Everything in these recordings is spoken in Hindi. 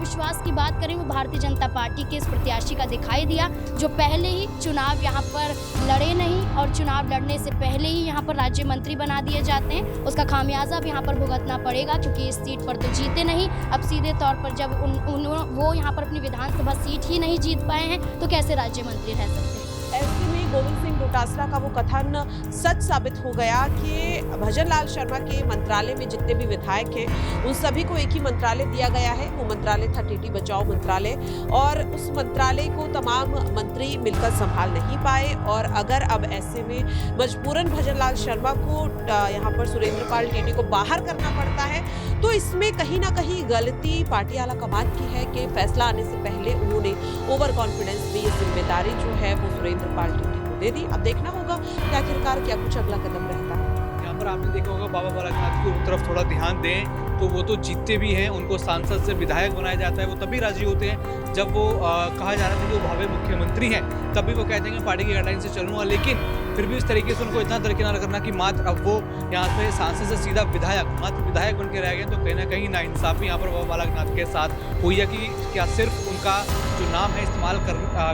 आत्मविश्वास की बात करें वो भारतीय जनता पार्टी के इस प्रत्याशी का दिखाई दिया, जो पहले ही चुनाव यहाँ पर लड़े नहीं और चुनाव लड़ने से पहले ही यहाँ पर राज्य मंत्री बना दिए जाते हैं। उसका खामियाजा अब यहाँ पर भुगतना पड़ेगा, क्योंकि इस सीट पर तो जीते नहीं। अब सीधे तौर पर जब वो यहाँ पर अपनी विधानसभा सीट ही नहीं जीत पाए हैं तो कैसे राज्य मंत्री रह सकते हैं। ऐसे में गोविंद सिंह डोटासरा का वो कथन सच साबित हो गया कि भजन लाल शर्मा के मंत्रालय में जितने भी विधायक हैं उन सभी को एक ही मंत्रालय दिया गया है। वो मंत्रालय था टीटी बचाओ मंत्रालय, और उस मंत्रालय को तमाम मंत्री मिलकर संभाल नहीं पाए। और अगर अब ऐसे में मजबूरन भजन लाल शर्मा को यहाँ पर सुरेंद्र पाल टीटी को बाहर करना पड़ता है, तो इसमें कहीं ना कहीं गलती पार्टी आला कमान की है कि फैसला आने से पहले उन्होंने ओवर कॉन्फिडेंस में ये जिम्मेदारी जो है वो सुरेंद्र पाल टीटी को दे दी। अब देखना होगा कि आखिरकार क्या कुछ अगला कदम रहता है। यहाँ पर आपने देखा होगा बाबा बालाघाट की तरफ थोड़ा ध्यान दें तो वो तो जीतते भी हैं, उनको सांसद से विधायक बनाया जाता है, वो तभी राजी होते हैं जब वो कहा जा रहा था कि वो भावी मुख्यमंत्री हैं, तभी वो कहते हैं कि पार्टी की गाइडलाइन से चलूंगा। लेकिन फिर भी इस तरीके से उनको इतना दरकिनार करना कि मात्र अब वो यहाँ पे सांसद से सीधा मात्र विधायक बन के रह गए, तो कहीं ना कहीं नाइंसाफी यहाँ पर बाबा बालाघाट के साथ हुई है कि क्या सिर्फ उनका जो नाम है इस्तेमाल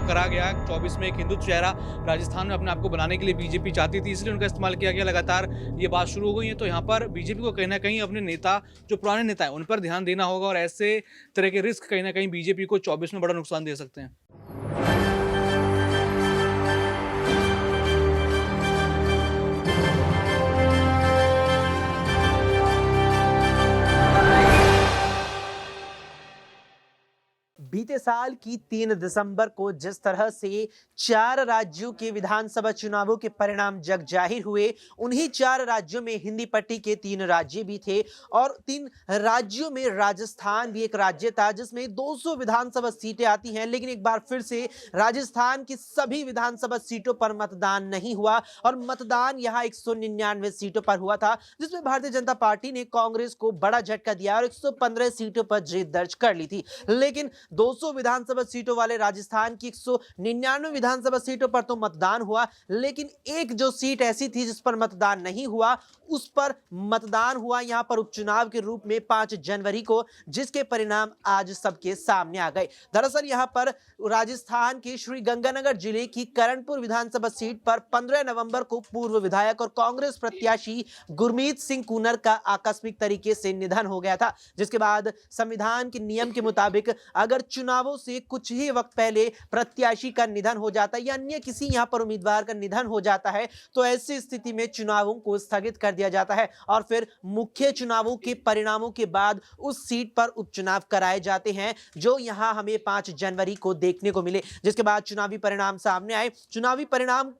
करा गया। 24 में एक हिंदू चेहरा राजस्थान में अपने आप को बनाने के लिए बीजेपी चाहती थी, इसलिए उनका इस्तेमाल किया गया। लगातार ये बात शुरू हो गई है, तो यहाँ पर बीजेपी को कहीं ना कहीं अपने नेता जो पुराने नेता हैं उन पर ध्यान देना होगा, और ऐसे तरह के रिस्क कहीं ना कहीं बीजेपी को 24 में बड़ा नुकसान दे सकते हैं। बीते साल की 3 दिसंबर को जिस तरह से 4 राज्यों के विधानसभा चुनावों के परिणाम जग जाहिर हुए, उन्हीं 4 राज्यों में हिंदी पट्टी के 3 राज्य भी थे, और 3 राज्यों में राजस्थान भी एक राज्य था जिसमें 200 विधानसभा सीटें आती हैं। लेकिन एक बार फिर से राजस्थान की सभी विधानसभा सीटों पर मतदान नहीं हुआ, और मतदान यहां 199 सीटों पर हुआ था, जिसमें भारतीय जनता पार्टी ने कांग्रेस को बड़ा झटका दिया और 115 सीटों पर जीत दर्ज कर ली थी। लेकिन 200 विधानसभा सीटों वाले राजस्थान की 199 विधानसभा सीटों पर तो मतदान हुआ, लेकिन एक जो सीट ऐसी थी जिस पर मतदान नहीं हुआ, उस पर मतदान हुआ यहां पर उपचुनाव के रूप में 5 जनवरी को, जिसके परिणाम आज सबके सामने आ गए। दरअसल यहां पर राजस्थान के श्री गंगानगर जिले की करणपुर विधानसभा सीट पर 15 नवंबर को पूर्व विधायक और कांग्रेस प्रत्याशी गुरमीत सिंह कूनर का आकस्मिक तरीके से निधन हो गया था, जिसके बाद संविधान के नियम के मुताबिक अगर चुनावों से कुछ ही वक्त पहले प्रत्याशी का निधन हो जाता है या अन्य किसी यहां पर उम्मीदवार का निधन हो जाता है, तो ऐसी स्थिति में चुनावों को स्थगित कर दिया जाता है और फिर मुख्य चुनावों के परिणामों के बाद उस सीट पर उपचुनाव कराए जाते हैं, जो यहां हमें 5 जनवरी को देखने को मिले। जिसके बाद चुनावी परिणाम सामने आए। चुनावी परिणाम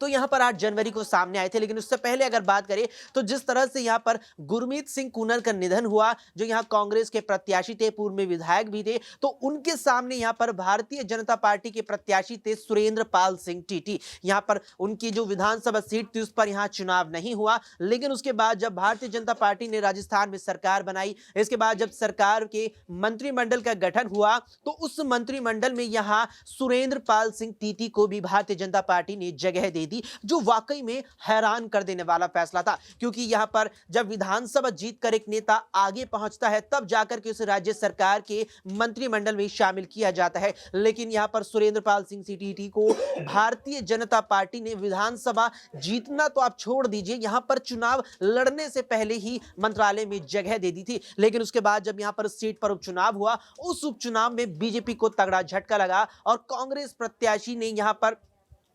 तो यहां पर 8 जनवरी को सामने आए थे, लेकिन उससे पहले अगर बात करें तो जिस तरह से यहां पर गुरमीत सिंह कूनर का निधन हुआ, जो यहां कांग्रेस के प्रत्याशी थे, पूर्व में विधायक भी थे, तो उनके सामने यहां पर भारतीय जनता पार्टी के प्रत्याशी थे सुरेंद्र पाल सिंह टीटी। यहां पर उनकी जो विधानसभा सीट थी उस पर यहां चुनाव नहीं हुआ, लेकिन उसके बाद जब भारतीय जनता पार्टी ने राजस्थान में सरकार बनाई, इसके बाद जब सरकार के मंत्रिमंडल का गठन हुआ, तो उस मंत्रिमंडल में यहां सुरेंद्र पाल सिंह टीटी को भी भारतीय जनता पार्टी ने जगह दे दी, जो वाकई में हैरान कर देने वाला फैसला था। क्योंकि यहां पर जब विधानसभा जीतकर एक नेता आगे पहुंचता है, तब जाकर के उस राज्य सरकार के मंत्रिमंडल में शामिल किया जाता है। लेकिन यहां पर सुरेंद्र पाल सिंह टीटी को भारतीय जनता पार्टी ने विधानसभा जीतना तो आप छोड़ दीजिए, यहां पर चुनाव लड़ने से पहले ही मंत्रालय में जगह दे दी थी। लेकिन उसके बाद जब यहां पर सीट पर उपचुनाव हुआ, उस उपचुनाव में बीजेपी को तगड़ा झटका लगा और कांग्रेस प्रत्याशी ने यहां पर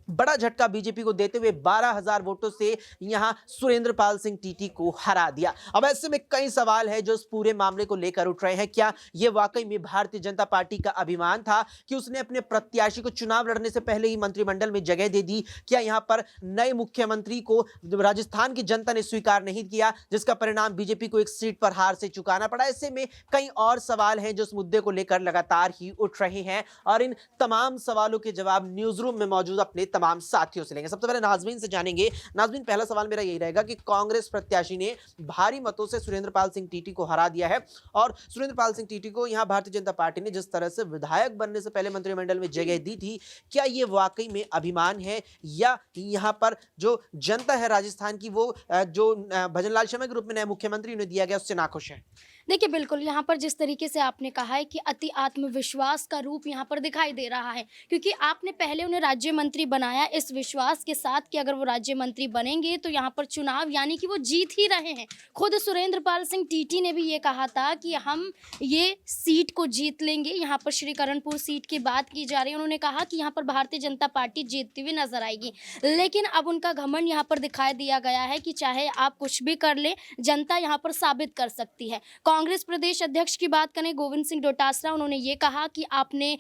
बड़ा झटका बीजेपी को देते हुए 12,000 वोटों से यहां सुरेंद्र पाल सिंह टीटी को हरा दिया। अब ऐसे में कई सवाल है जो इस पूरे मामले को लेकर उठ रहे हैं। क्या यह वाकई में भारतीय जनता पार्टी का अभिमान था कि उसने अपने प्रत्याशी को चुनाव लड़ने से पहले ही मंत्रिमंडल में जगह दे दी? क्या यहां पर नए मुख्यमंत्री को राजस्थान की जनता ने स्वीकार नहीं किया, जिसका परिणाम बीजेपी को एक सीट पर हार से चुकाना पड़ा? ऐसे में कई और सवाल हैं जो इस मुद्दे को लेकर लगातार ही उठ रहे हैं, और इन तमाम सवालों के जवाब न्यूज रूम में मौजूद अपने तमाम साथियों से लेंगे। सबसे पहले नाजमीन से जानेंगे। नाजमीन, पहला सवाल मेरा यही रहेगा कि कांग्रेस प्रत्याशी ने भारी मतों से सुरेंद्र पाल सिंह टीटी को हरा दिया है, और सुरेंद्र पाल सिंह टीटी को यहां भारतीय जनता पार्टी ने जिस तरह से विधायक बनने से पहले मंत्रिमंडल में जगह दी थी, क्या यह वाकई में अभिमान है, या यहां पर जो जनता है राजस्थान की, वो जो भजन लाल शर्मा के रूप में नए मुख्यमंत्री उन्हें दिया गया उससे नाखुश है? देखिए, बिल्कुल, यहाँ पर जिस तरीके से आपने कहा है कि अति आत्मविश्वास का रूप यहाँ पर दिखाई दे रहा है, क्योंकि आपने पहले उन्हें राज्य मंत्री बनाया इस विश्वास के साथ कि अगर वो राज्य मंत्री बनेंगे तो यहाँ पर चुनाव यानी कि वो जीत ही रहे हैं। खुद सुरेंद्र पाल सिंह टीटी ने भी ये कहा था कि हम ये सीट को जीत लेंगे। यहाँ पर श्रीकरणपुर सीट की बात की जा रही है, उन्होंने कहा कि यहाँ पर भारतीय जनता पार्टी जीतती हुई नजर आएगी। लेकिन अब उनका घमंड यहाँ पर दिखाई दिया गया है कि चाहे आप कुछ भी कर लें, जनता यहाँ पर साबित कर सकती है। कांग्रेस प्रदेश अध्यक्ष की बात करें, गोविंद सिंह डोटासरा, उन्होंने ये कहा कि आपने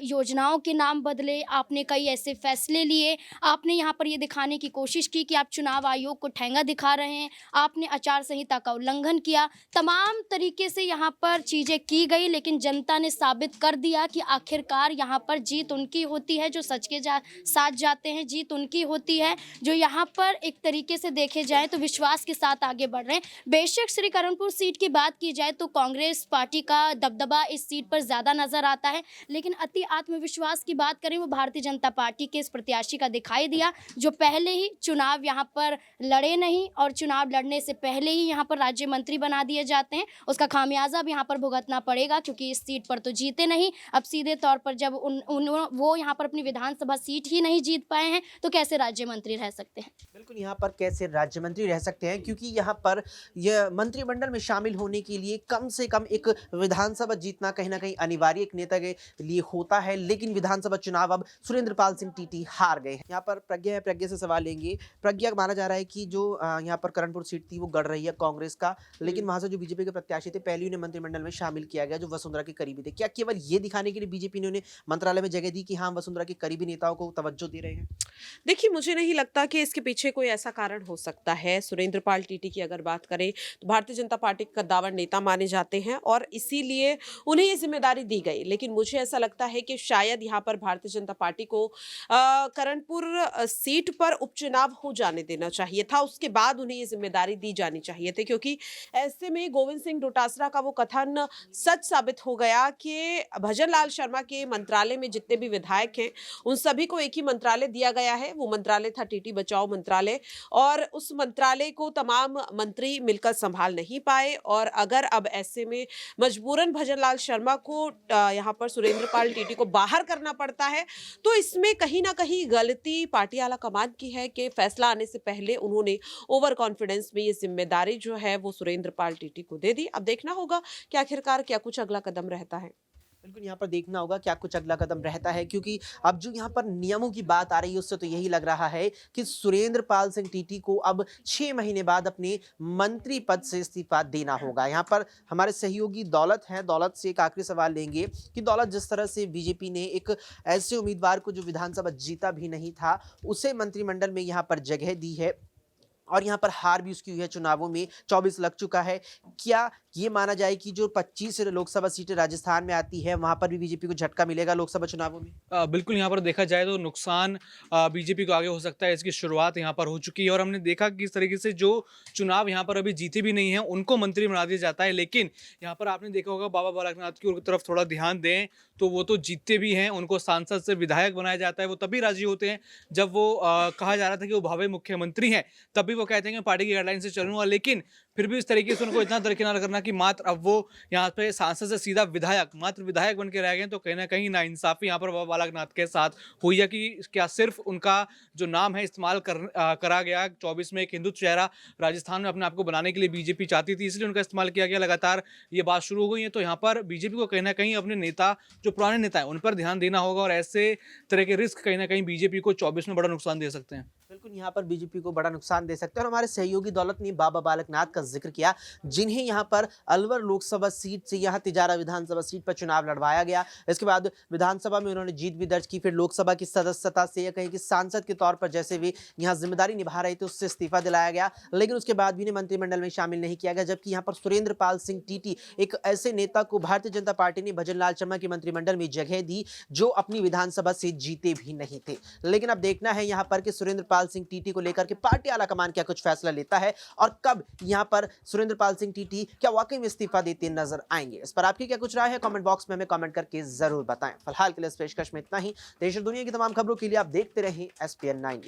योजनाओं के नाम बदले, आपने कई ऐसे फैसले लिए, आपने यहाँ पर ये दिखाने की कोशिश की कि आप चुनाव आयोग को ठेंगा दिखा रहे हैं, आपने आचार संहिता का उल्लंघन किया, तमाम तरीके से यहाँ पर चीज़ें की गई। लेकिन जनता ने साबित कर दिया कि आखिरकार यहाँ पर जीत उनकी होती है जो सच के साथ जाते हैं, जीत उनकी होती है जो यहाँ पर एक तरीके से देखे जाए तो विश्वास के साथ आगे बढ़ रहे हैं। बेशक श्रीकरणपुर सीट की बात की जाए तो कांग्रेस पार्टी का दबदबा इस सीट पर ज़्यादा नजर आता है, लेकिन अति आत्मविश्वास की बात करें वो भारतीय जनता पार्टी के इस प्रत्याशी का दिखाई दिया जो पहले ही चुनाव यहाँ पर लड़े नहीं और चुनाव लड़ने से पहले ही यहाँ पर राज्य मंत्री बना दिए जाते हैं। उसका खामियाजा अब यहाँ पर भुगतना पड़ेगा, क्योंकि इस सीट पर तो जीते नहीं। अब सीधे तौर पर जब वो यहाँ पर अपनी विधानसभा सीट ही नहीं जीत पाए हैं तो कैसे राज्य मंत्री रह सकते हैं। बिल्कुल, यहाँ पर कैसे राज्य मंत्री रह सकते हैं, क्योंकि यहाँ पर यह मंत्रिमंडल में शामिल होने के लिए कम से कम एक विधानसभा जीतना कहीं ना कहीं अनिवार्य एक नेता के लिए होता है। लेकिन विधानसभा चुनाव अब सुरेंद्र पाल सिंह टीटी हार गए हैं। यहाँ पर प्रज्ञा है, प्रज्ञा से सवाल लेंगे। प्रज्ञा, माना जा रहा है कि जो यहाँ पर करणपुर सीट थी वो गढ़ रही है कांग्रेस का, लेकिन वहां से जो बीजेपी के प्रत्याशी थे पहले उन्हें मंत्रिमंडल में शामिल किया गया जो वसुंधरा के करीबी थे। क्या केवल ये दिखाने के लिए बीजेपी ने उन्हें मंत्रालय में जगह दी कि हाँ, वसुंधरा के करीबी नेताओं को तवज्जो दे रहे हैं? देखिए, मुझे नहीं लगता कि इसके पीछे कोई ऐसा कारण हो सकता है। सुरेंद्र पाल टीटी की अगर बात करें तो भारतीय जनता पार्टी का कद्दावर नेता माने जाते हैं और इसीलिए उन्हें ये जिम्मेदारी दी गई। लेकिन मुझे ऐसा लगता है कि शायद यहाँ पर भारतीय जनता पार्टी को करणपुर सीट पर उपचुनाव हो जाने देना चाहिए था, उसके बाद उन्हें ये जिम्मेदारी दी जानी चाहिए थी, क्योंकि ऐसे में गोविंद सिंह डोटासरा का वो कथन सच साबित हो गया कि भजन लाल शर्मा के मंत्रालय में जितने भी विधायक हैं उन सभी को एक ही मंत्रालय दिया गया है। वो मंत्रालय था टीटी बचाओ मंत्रालय, और उस मंत्रालय को तमाम मंत्री मिलकर संभाल नहीं पाए। और अगर अब ऐसे में मजबूरन भजन लाल शर्मा को यहाँ पर सुरेंद्र पाल टीटी को बाहर करना पड़ता है तो इसमें कहीं ना कहीं गलती पार्टी आला कमान की है कि फैसला आने से पहले उन्होंने ओवर कॉन्फिडेंस में ये जिम्मेदारी जो है वो सुरेंद्र पाल टीटी को दे दी। अब देखना होगा कि आखिरकार क्या कुछ अगला कदम रहता है। बिल्कुल, यहाँ पर देखना होगा क्या कुछ अगला कदम रहता है, क्योंकि अब जो यहाँ पर नियमों की बात आ रही है उससे तो यही लग रहा है कि सुरेंद्र पाल सिंह टीटी को अब 6 महीने बाद अपने मंत्री पद से इस्तीफा देना होगा। यहाँ पर हमारे सहयोगी दौलत हैं, दौलत से एक आखिरी सवाल लेंगे कि दौलत, जिस तरह से बीजेपी ने एक ऐसे उम्मीदवार को जो विधानसभा जीता भी नहीं था उसे मंत्रिमंडल में यहाँ पर जगह दी है और यहाँ पर हार भी उसकी हुई है, चुनावों में 24 लग चुका है, क्या ये माना जाए कि जो 25 लोकसभा सीटें राजस्थान में आती है वहां पर भी बीजेपी को झटका मिलेगा लोकसभा चुनावों में? बिल्कुल, यहाँ पर देखा जाए तो नुकसान बीजेपी को आगे हो सकता है। इसकी शुरुआत यहाँ पर हो चुकी है और हमने देखा कि इस तरीके से जो चुनाव यहाँ पर अभी जीते भी नहीं है उनको मंत्री बना दिया जाता है। लेकिन यहाँ पर आपने देखा होगा बाबा बालकनाथ की तरफ थोड़ा ध्यान दें तो वो तो जीतते भी हैं, उनको सांसद से विधायक बनाया जाता है। वो तभी राजी होते हैं जब वो कहा जा रहा था कि वो भावी मुख्यमंत्री हैं, तभी वो कहते हैं कि पार्टी की गाइडलाइन से चलूंगा। लेकिन फिर भी इस तरीके से उनको इतना दरकिनार करना कि मात्र अब वो यहाँ पे सांसद से सीधा विधायक, मात्र विधायक बन के रह गए, तो कहीं ना कहीं नाइंसाफी यहाँ पर बाबा बालकनाथ के साथ हुई है कि क्या सिर्फ उनका जो नाम है इस्तेमाल करा गया। 24 में एक हिंदू चेहरा राजस्थान में अपने आप को बनाने के लिए बीजेपी चाहती थी, इसलिए उनका इस्तेमाल किया गया। लगातार ये बात शुरू हो गई है, तो यहाँ पर बीजेपी को कहीं ना कहीं अपने नेता, जो पुराने नेता हैं, उन पर ध्यान देना होगा और ऐसे तरह के रिस्क कहीं ना कहीं बीजेपी को 24 में बड़ा नुकसान दे सकते हैं। बिल्कुल, यहाँ पर बीजेपी को बड़ा नुकसान दे सकते हैं। और हमारे सहयोगी दौलत ने बाबा बालकनाथ का जिक्र किया, जिन्हें यहाँ पर अलवर लोकसभा सीट से यहाँ तिजारा विधानसभा सीट पर चुनाव लड़वाया गया। इसके बाद विधानसभा में उन्होंने जीत भी दर्ज की, फिर लोकसभा की सदस्यता से या कहीं कि सांसद के तौर पर जैसे वे यहाँ जिम्मेदारी निभा रहे थे उससे इस्तीफा दिलाया गया, लेकिन उसके बाद भी उन्हें मंत्रिमंडल में शामिल नहीं किया गया। जबकि यहाँ पर सुरेंद्र पाल सिंह टीटी, एक ऐसे नेता को भारतीय जनता पार्टी ने भजन लाल शर्मा के मंत्रिमंडल में जगह दी जो अपनी विधानसभा से जीते भी नहीं थे। लेकिन अब देखना है यहाँ पर कि सुरेंद्र पाल सिंह टीटी को लेकर के पार्टी आला कमान क्या कुछ फैसला लेता है और कब यहाँ पर सुरेंद्र पाल सिंह टीटी क्या वाकई में इस्तीफा देते नजर आएंगे। इस पर आपकी क्या कुछ राय है, कमेंट बॉक्स में हमें कमेंट करके जरूर बताएं। फिलहाल के लिए इस पेशकश में इतना ही। देश और दुनिया की तमाम खबरों के लिए आप देखते रहें SPN 9 न्यूज़।